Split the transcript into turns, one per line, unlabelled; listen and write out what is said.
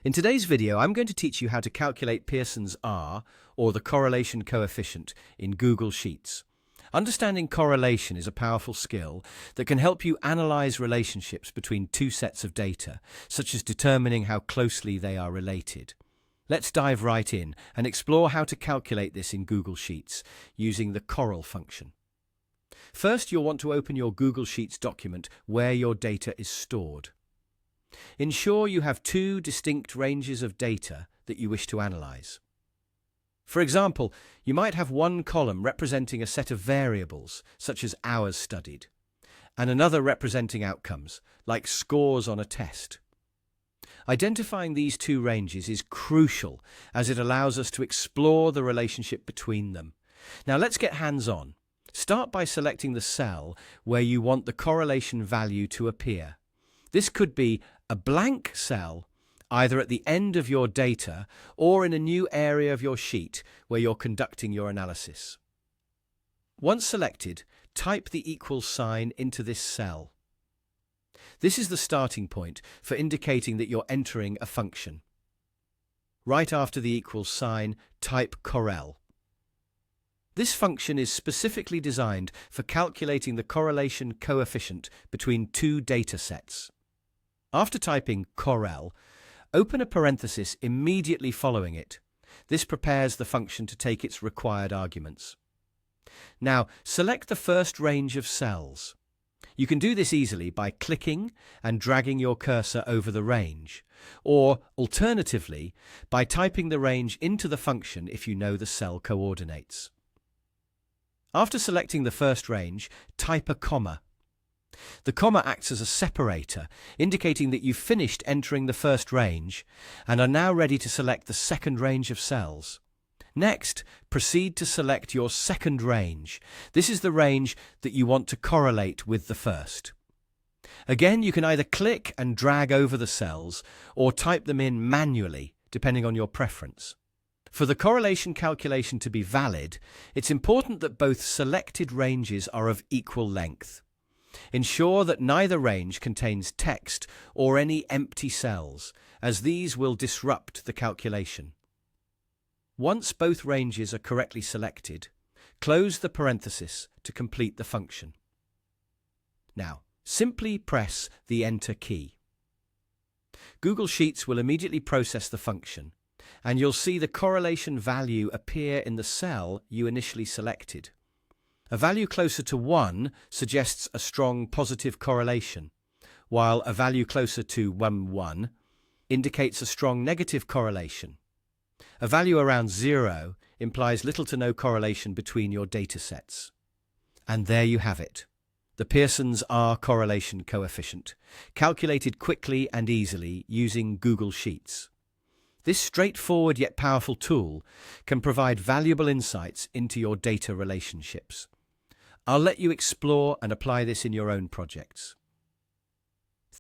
In today's video, I'm going to teach you how to calculate Pearson's R, or the correlation coefficient, in Google Sheets. Understanding correlation is a powerful skill that can help you analyze relationships between two sets of data, such as determining how closely they are related. Let's dive right in and explore how to calculate this in Google Sheets using the CORREL function. First, you'll want to open your Google Sheets document where your data is stored. Ensure you have two distinct ranges of data that you wish to analyze. For example, you might have one column representing a set of variables, such as hours studied, and another representing outcomes, like scores on a test. Identifying these two ranges is crucial as it allows us to explore the relationship between them. Now let's get hands-on. Start by selecting the cell where you want the correlation value to appear. This could be a blank cell, either at the end of your data or in a new area of your sheet where you're conducting your analysis. Once selected, type the equal sign into this cell. This is the starting point for indicating that you're entering a function. Right after the equal sign, type CORREL. This function is specifically designed for calculating the correlation coefficient between two data sets. After typing CORREL, open a parenthesis immediately following it. This prepares the function to take its required arguments. Now, select the first range of cells. You can do this easily by clicking and dragging your cursor over the range, or alternatively, by typing the range into the function if you know the cell coordinates. After selecting the first range, type a comma. The comma acts as a separator, indicating that you've finished entering the first range and are now ready to select the second range of cells. Next, proceed to select your second range. This is the range that you want to correlate with the first. Again, you can either click and drag over the cells or type them in manually, depending on your preference. For the correlation calculation to be valid, it's important that both selected ranges are of equal length. Ensure that neither range contains text or any empty cells, as these will disrupt the calculation. Once both ranges are correctly selected, close the parenthesis to complete the function. Now, simply press the Enter key. Google Sheets will immediately process the function, and you'll see the correlation value appear in the cell you initially selected. A value closer to 1 suggests a strong positive correlation, while a value closer to 1 indicates a strong negative correlation. A value around 0 implies little to no correlation between your data sets. And there you have it, the Pearson's R correlation coefficient, calculated quickly and easily using Google Sheets. This straightforward yet powerful tool can provide valuable insights into your data relationships. I'll let you explore and apply this in your own projects.